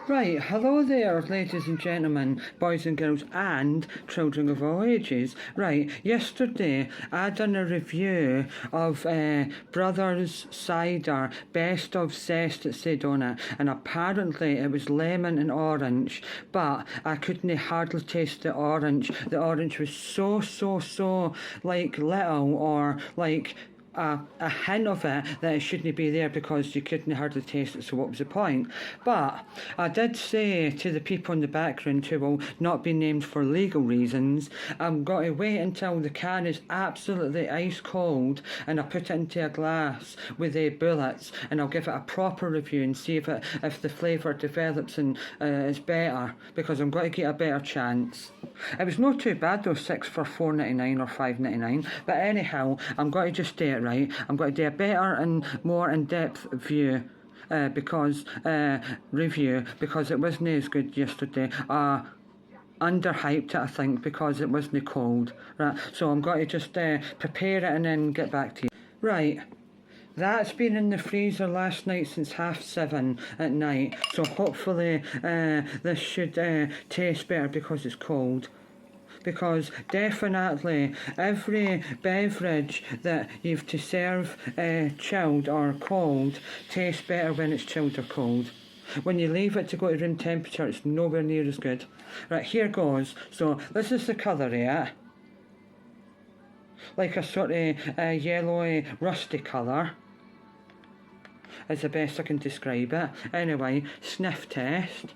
Right, hello there, ladies and gentlemen, boys and girls, and children of all ages. Right, yesterday I done a review of Brothers Cider Best of Zest, it said on it, and apparently it was lemon and orange, but I couldn't hardly taste the orange. The orange was so like little, or like a hint of it that it shouldn't be there because you couldn't hardly taste it, so what was the point? But I did say to the people in the background who will not be named for legal reasons, I'm going to wait until the can is absolutely ice cold and I'll put it into a glass with the bullets and I'll give it a proper review and see if the flavour develops and is better, because I'm going to get a better chance. It was not too bad though, 6 for $4.99 or $5.99, but anyhow, I'm going to just do it right. I'm going to do a better and more in-depth review because it wasn't as good yesterday. Underhyped it, I think, because it wasn't cold. Right, so I'm going to just prepare it and then get back to you. Right. That's been in the freezer last night since 7:30 at night, so hopefully this should taste better because it's cold. Because definitely every beverage that you've to serve chilled or cold tastes better when it's chilled or cold. When you leave it to go to room temperature, it's nowhere near as good. Right, here goes. So this is the colour of it. Like a sort of yellowy, rusty colour is the best I can describe it. Anyway, sniff test.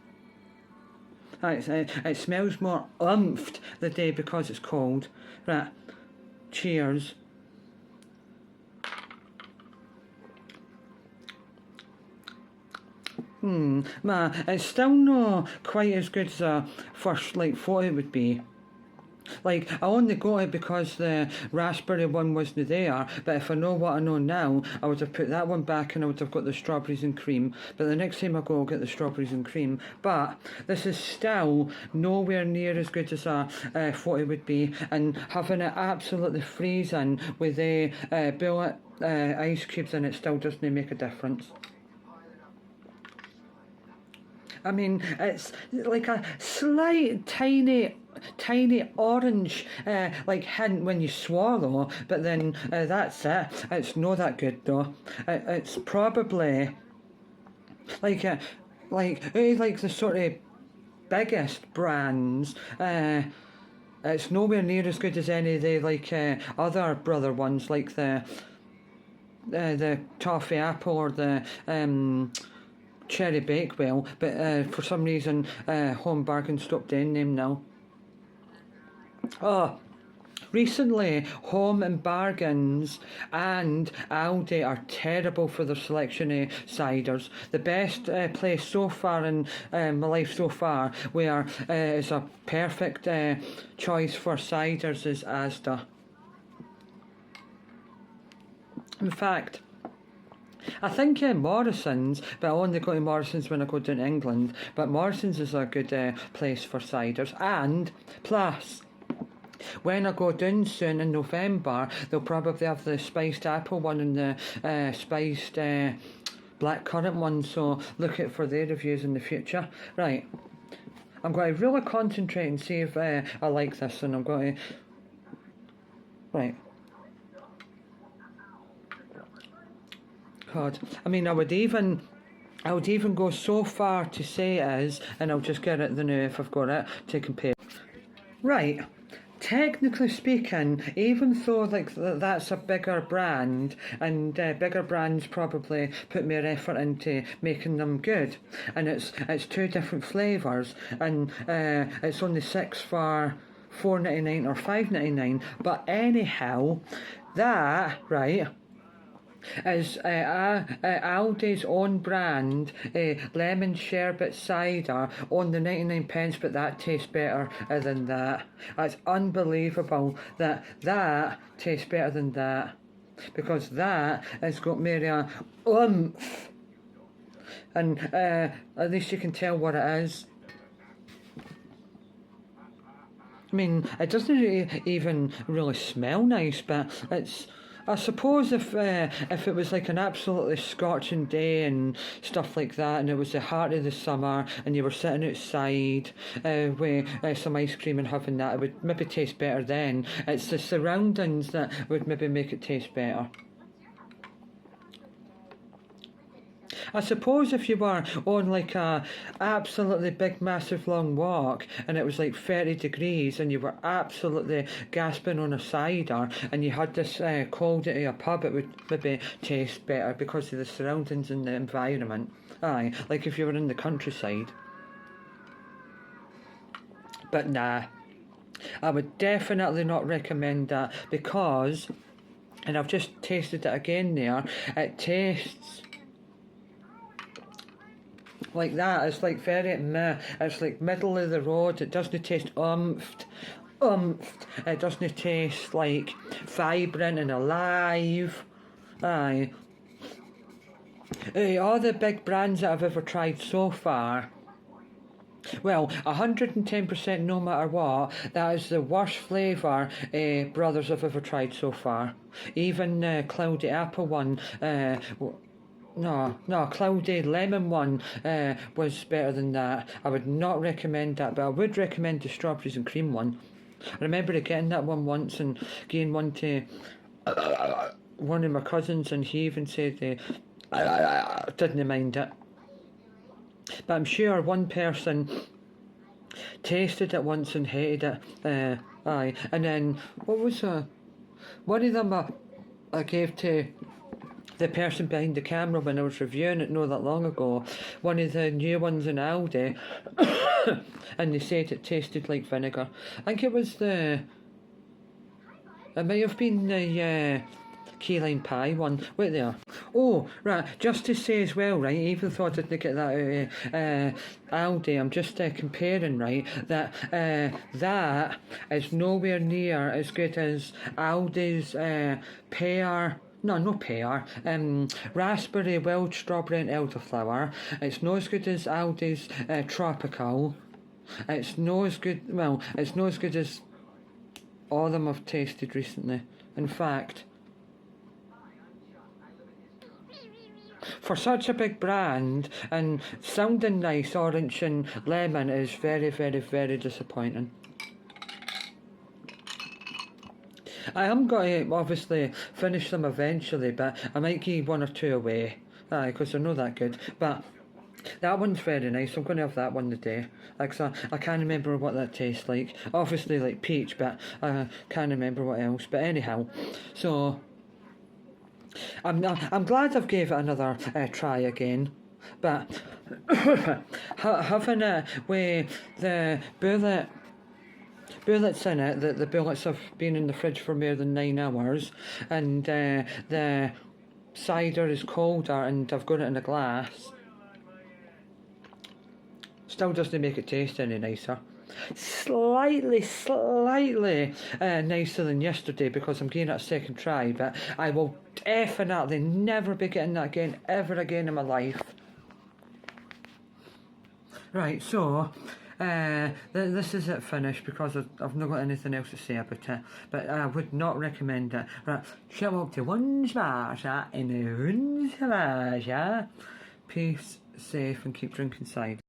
It smells more umphed the day because it's cold. Right, cheers. It's still not quite as good as I first thought it would be. Like, I only got it because the raspberry one wasn't there, but if I know what I know now, I would have put that one back and I would have got the strawberries and cream. But the next time I go, I'll get the strawberries and cream. But this is still nowhere near as good as I thought it would be, and having it absolutely freezing with the bullet ice cubes in it still doesn't make a difference. I mean, it's like a slight, tiny orange hint when you swallow, but then that's it. It's not that good though. It's probably like the sort of biggest brands. It's nowhere near as good as any of the other brother ones, like the toffee apple or the cherry bakewell, but for some reason Home Bargain stopped doing them now. Oh, recently Home and Bargains and Aldi are terrible for their selection of ciders. The best place so far in my life so far where is a perfect choice for ciders is Asda. In fact, I think Morrison's, but I only go to Morrison's when I go down to England, but Morrison's is a good place for ciders. And plus, when I go down soon in November, they'll probably have the spiced apple one and the spiced blackcurrant one, so look out for their reviews in the future. Right, I'm going to really concentrate and see if I like this, and I'm going to... Right. God, I mean, I would even go so far to say it is, and I'll just get it now if I've got it to compare. Right, technically speaking, even though that's a bigger brand, and bigger brands probably put more effort into making them good, and it's two different flavours, and it's only 6 for $4.99 or $5.99. But anyhow, that right is Aldi's own brand lemon sherbet cider on the 99p, but that tastes better than that. It's unbelievable that tastes better than that, because that has got more oomph, and at least you can tell what it is. I mean, it doesn't even really smell nice, but it's I suppose if it was like an absolutely scorching day and stuff like that, and it was the heart of the summer, and you were sitting outside with some ice cream and having that, it would maybe taste better then. It's the surroundings that would maybe make it taste better. I suppose if you were on like a absolutely big massive long walk and it was like 30 degrees and you were absolutely gasping on a cider and you had this cold at a pub, it would maybe taste better because of the surroundings and the environment. Aye, like if you were in the countryside. But nah, I would definitely not recommend that because, and I've just tasted it again there, it tastes like that. It's like very meh. It's like middle of the road. It doesn't taste umphed. It doesn't taste like vibrant and alive. Aye. All the big brands that I've ever tried so far, well, 110% no matter what, that is the worst flavour Brothers I've ever tried so far. Even Cloudy Apple one, no, Cloudy Lemon one was better than that. I would not recommend that, but I would recommend the Strawberries and Cream one. I remember getting that one once and giving one to one of my cousins, and he even said they didn't mind it. But I'm sure one person tasted it once and hated it. Aye, and then what was one of them I gave to the person behind the camera when I was reviewing it not that long ago, one of the new ones in Aldi, and they said it tasted like vinegar. I think it was it may have been the key lime pie one. Wait there. Oh, right, just to say as well, right, even though I didn't get that out of Aldi, I'm just comparing, right, that that is nowhere near as good as Aldi's pear. No, no pear. Raspberry, wild strawberry and elderflower. It's not as good as Aldi's tropical. It's not as good, well, it's not as good as all of them I've tasted recently. In fact, for such a big brand and sounding nice, orange and lemon is very, very, very disappointing. I am going to obviously finish them eventually, but I might give one or two away. Aye, because they're not that good. But that one's very nice. I'm going to have that one today. Like, so I can't remember what that tastes like. Obviously like peach, but I can't remember what else. But anyhow, so I'm glad I've gave it another try again. But having it with the bullets in it, the bullets have been in the fridge for more than 9 hours, and the cider is colder and I've got it in a glass, still doesn't make it taste any nicer. Slightly nicer than yesterday because I'm getting it a second try, but I will definitely never be getting that again, ever again in my life. Right, so this is it finished because I've not got anything else to say about it, but I would not recommend it. Right, shout out to one smasher in the one smasher. Peace, safe, and keep drinking cider.